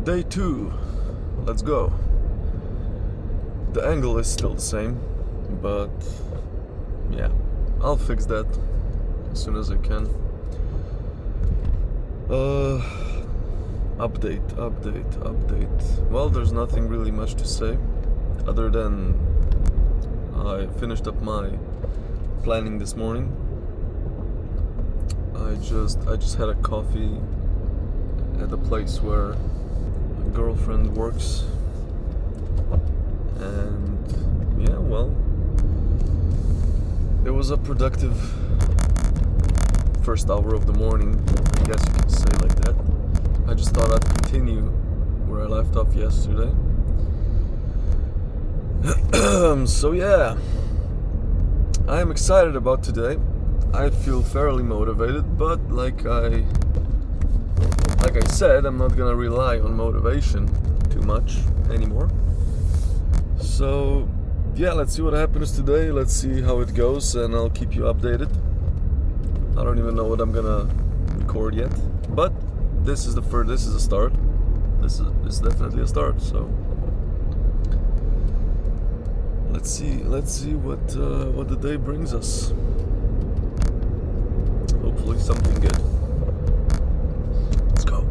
Day 2. Let's go. The angle is still the same, but yeah, I'll fix that as soon as I can. Update. Well, there's nothing really much to say other than I finished up my planning this morning. I just had a coffee at the place where my girlfriend works, and yeah, well, it was a productive first hour of the morning, I guess you can say like that. I just thought I'd continue where I left off yesterday. So yeah, I am excited about today. I feel fairly motivated, but like I said, I'm not gonna rely on motivation too much anymore. So yeah, let's see what happens today. Let's see how it goes, and I'll keep you updated. I don't even know what I'm gonna record yet, but this is a start. This is definitely a start. So let's see what the day brings us. Hopefully something good. Let's go.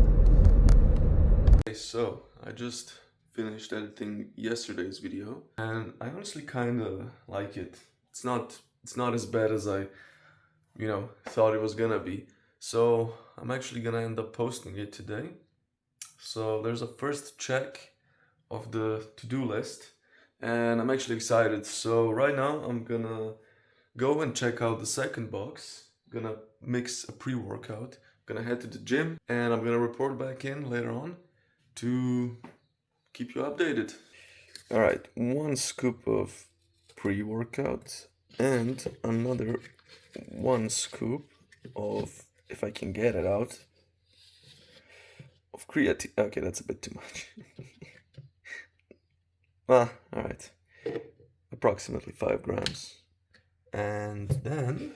Okay, so I just finished editing yesterday's video, and I honestly kinda like it. It's not as bad as I thought it was gonna be. So I'm actually gonna end up posting it today. So there's a first check of the to-do list, and I'm actually excited. So right now I'm gonna go and check out the second box. Gonna mix a pre-workout, gonna head to the gym, and I'm gonna report back in later on to keep you updated. All right, 1 scoop of pre-workout and another 1 scoop of, if I can get it out, of creatine. Okay, that's a bit too much. Well, all right, approximately 5 grams. And then,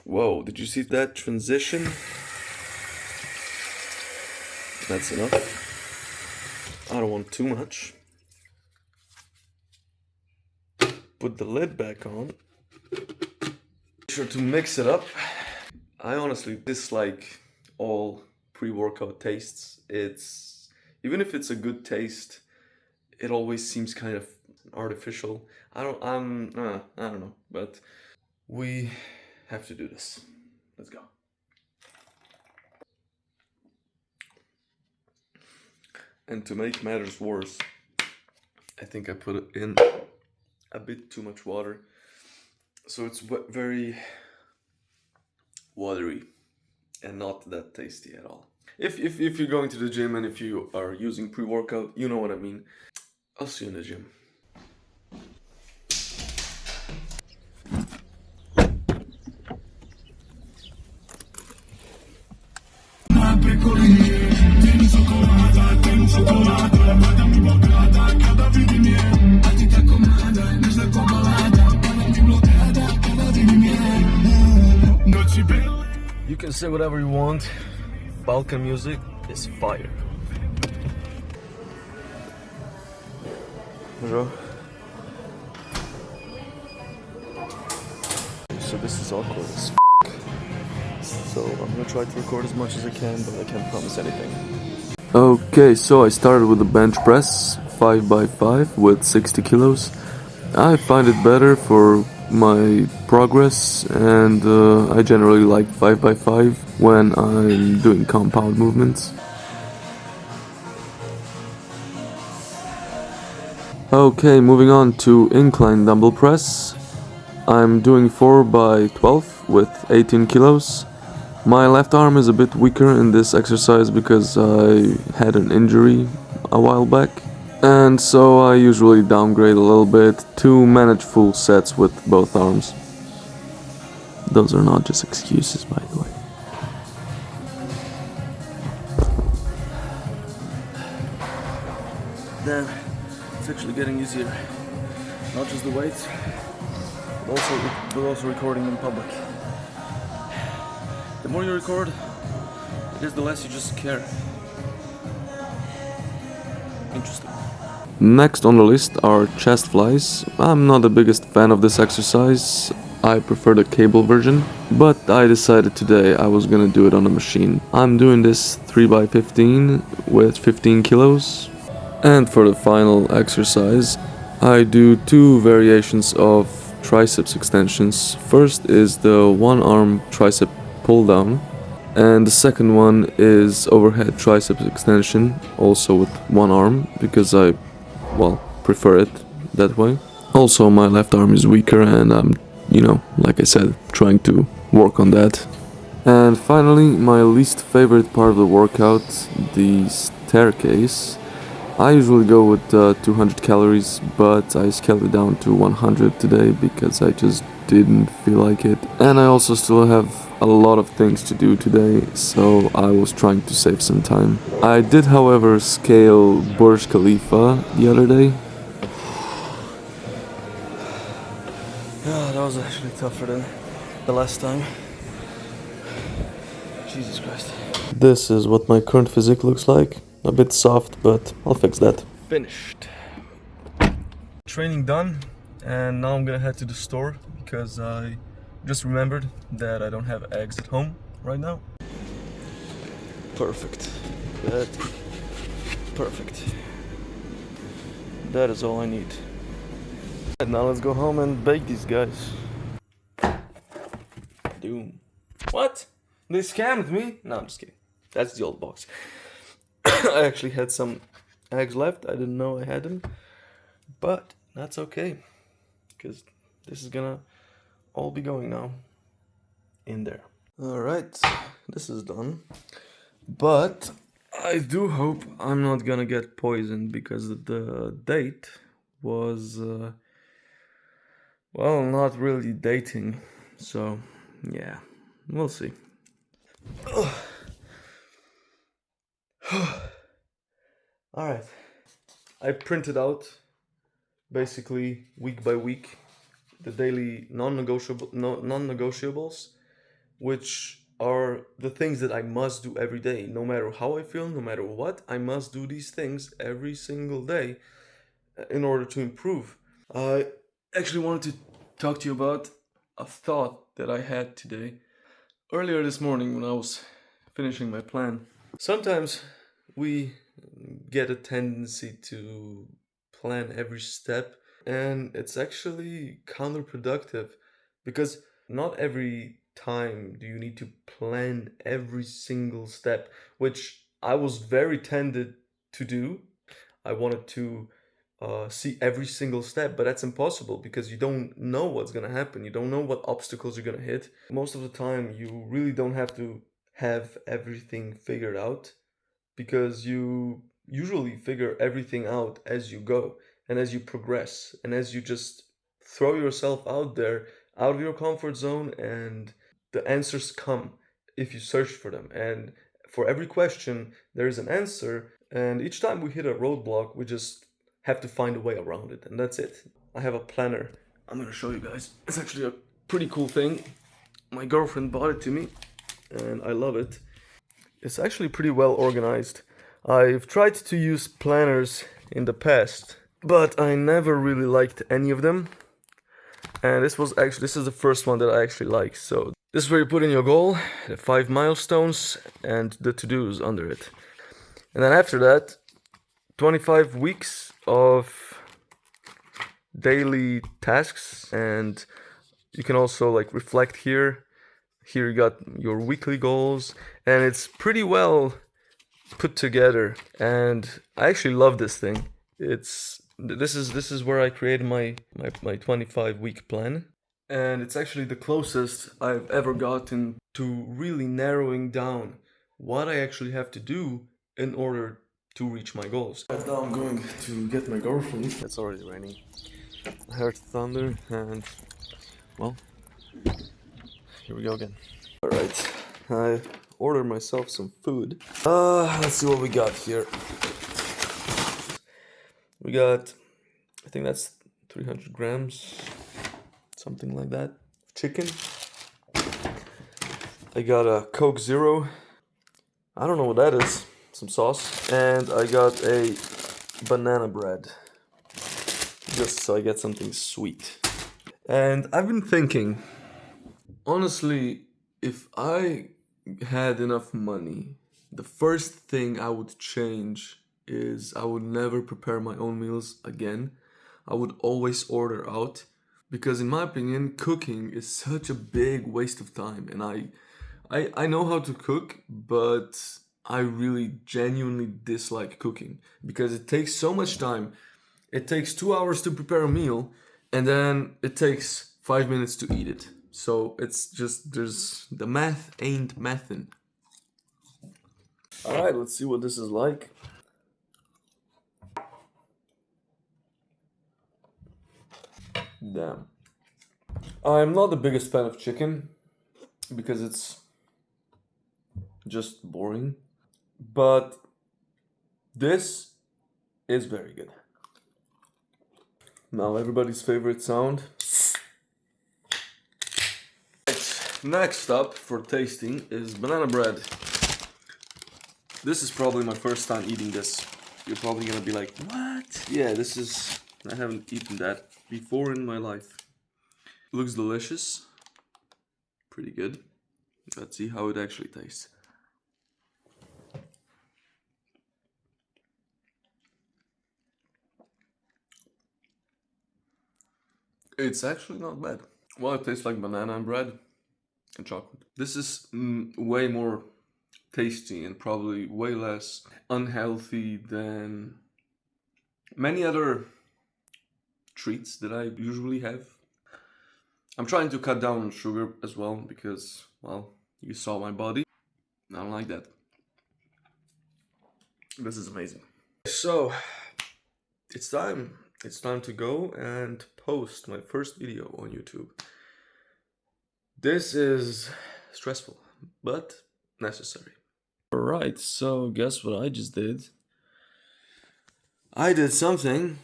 whoa, did you see that transition? That's enough. I don't want too much. Put the lid back on. Make sure to mix it up. I honestly dislike all pre-workout tastes. Even if it's a good taste, it always seems kind of artificial. I don't know, but we have to do this. Let's go. And to make matters worse, I think I put in a bit too much water, so it's very watery and not that tasty at all. If you're going to the gym and if you are using pre-workout, you know what I mean. I'll see you in the gym. You can say whatever you want. Balkan music is fire. Bonjour. So this is awkward as so I'm gonna try to record as much as I can, but I can't promise anything. Okay, so I started with the bench press 5x5 with 60 kilos. I find it better for my progress, and I generally like 5x5 when I'm doing compound movements. Okay, moving on to incline dumbbell press. I'm doing 4x12 with 18 kilos. My left arm is a bit weaker in this exercise because I had an injury a while back, and so I usually downgrade a little bit to manage full sets with both arms. Those are not just excuses, by the way. Damn, it's actually getting easier. Not just the weights, but also recording in public. The more you record, I guess the less you just care. Interesting. Next on the list are chest flies. I'm not the biggest fan of this exercise. I prefer the cable version, but I decided today I was gonna do it on a machine. I'm doing this 3x15 with 15 kilos. And for the final exercise, I do two variations of triceps extensions. First is the one arm tricep pull down, and the second one is overhead triceps extension, also with one arm, because I, well, prefer it that way. Also, my left arm is weaker, and I'm, like I said, trying to work on that. And finally, my least favorite part of the workout, the staircase. I usually go with 200 calories, but I scaled it down to 100 today because I just didn't feel like it. And I also still have a lot of things to do today, so I was trying to save some time. I did, however, scale Burj Khalifa the other day. Yeah, that was actually tougher than the last time. Jesus Christ. This is what my current physique looks like. A bit soft, but I'll fix that. Finished. Training done, and now I'm gonna head to the store because I just remembered that I don't have eggs at home right now. Perfect. Perfect. That is all I need. And now let's go home and bake these guys. Doom. What? They scammed me? No, I'm just kidding. That's the old box. I actually had some eggs left. I didn't know I had them. But that's okay. Because this is gonna all be going now in there. Alright, this is done. But I do hope I'm not gonna get poisoned because the date was, well, not really dating. So, yeah, we'll see. Alright, I printed out basically week by week the daily non-negotiables, which are the things that I must do every day. No matter how I feel, no matter what, I must do these things every single day in order to improve. I actually wanted to talk to you about a thought that I had today. Earlier this morning when I was finishing my plan, sometimes we get a tendency to plan every step, and it's actually counterproductive because not every time do you need to plan every single step, which I was very tempted to do. I wanted to see every single step, but that's impossible because you don't know what's gonna happen. You don't know what obstacles you're gonna hit. Most of the time, you really don't have to have everything figured out because you usually figure everything out as you go and as you progress and as you just throw yourself out there, out of your comfort zone, and the answers come if you search for them. And for every question, there is an answer, and each time we hit a roadblock, we just have to find a way around it, and that's it. I have a planner. I'm gonna show you guys. It's actually a pretty cool thing. My girlfriend bought it to me, and I love it. It's actually pretty well organized. I've tried to use planners in the past, but I never really liked any of them. And this is the first one that I actually like. So this is where you put in your goal, the 5 milestones, and the to-dos under it. And then after that, 25 weeks of daily tasks, and you can also like reflect here. Here you got your weekly goals, and it's pretty well put together, and I actually love this thing. This is where I created my 25-week plan, and it's actually the closest I've ever gotten to really narrowing down what I actually have to do in order to reach my goals. Right now I'm going to get my girlfriend. It's already raining. I heard thunder, and well, here we go again. Alright, I ordered myself some food. Let's see what we got here. We got, I think that's 300 grams, something like that, chicken. I got a Coke Zero. I don't know what that is. Some sauce. And I got a banana bread, just so I get something sweet. And I've been thinking, honestly, if I had enough money, the first thing I would change is I would never prepare my own meals again. I would always order out because in my opinion, cooking is such a big waste of time, and I know how to cook, but I really genuinely dislike cooking because it takes so much time. It takes 2 hours to prepare a meal, and then it takes 5 minutes to eat it. So it's just, there's the math ain't mathin'. All right, let's see what this is like. Damn. I'm not the biggest fan of chicken because it's just boring, but this is very good. Now, everybody's favorite sound. Next up for tasting is banana bread. This is probably my first time eating this. You're probably gonna be like, what? Yeah, I haven't eaten that before in my life. Looks delicious. Pretty good. Let's see how it actually tastes. It's actually not bad. Well, it tastes like banana and bread and chocolate. This is way more tasty and probably way less unhealthy than many other treats that I usually have. I'm trying to cut down on sugar as well because, well, you saw my body. I don't like that. This is amazing. So, it's time. It's time to go and post my first video on YouTube. This is stressful, but necessary. Alright, so guess what I just did? I did something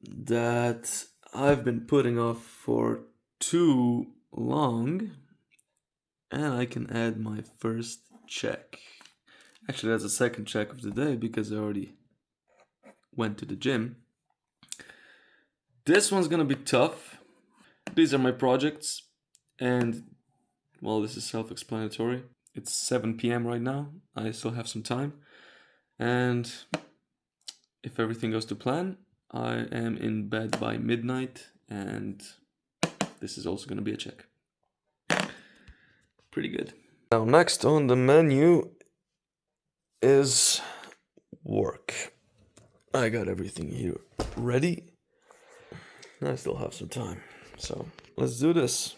that I've been putting off for too long, and I can add my first check. Actually, that's the second check of the day because I already went to the gym. This one's gonna be tough. These are my projects, and well, this is self-explanatory. It's 7 p.m. right now. I still have some time, and if everything goes to plan, I am in bed by midnight, and this is also gonna be a check. Pretty good. Now, next on the menu is work. I got everything here ready. I still have some time, so let's do this.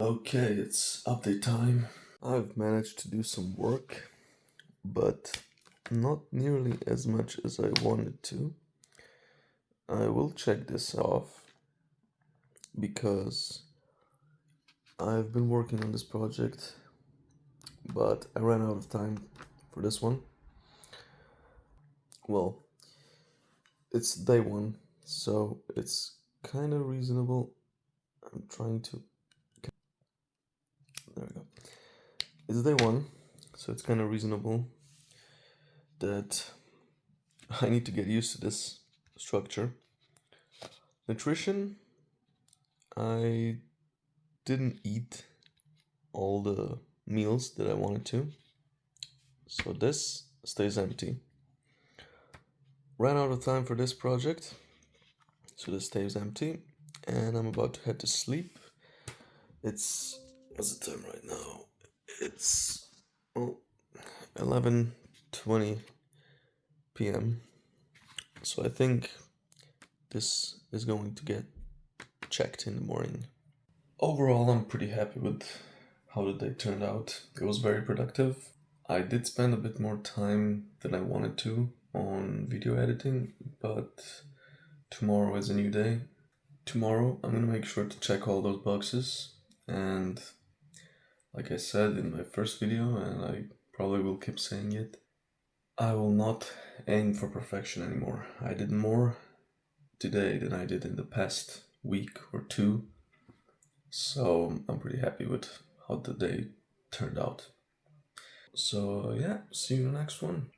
Okay, it's update time. I've managed to do some work, but not nearly as much as I wanted to. I will check this off because I've been working on this project, but I ran out of time for this one. Well, it's day one, so it's kind of reasonable. I'm trying to... There we go. It's day one, so it's kind of reasonable that I need to get used to this structure. Nutrition, I didn't eat all the meals that I wanted to, so this stays empty. Ran out of time for this project, so this stays empty, and I'm about to head to sleep. It's, what's the time right now? It's 11:20 p.m. So I think this is going to get checked in the morning. Overall, I'm pretty happy with how the day turned out. It was very productive. I did spend a bit more time than I wanted to on video editing, but tomorrow is a new day. Tomorrow, I'm gonna make sure to check all those boxes, and like I said in my first video, and I probably will keep saying it, I will not aim for perfection anymore. I did more today than I did in the past week or two, so I'm pretty happy with how the day turned out. So yeah, see you in the next one.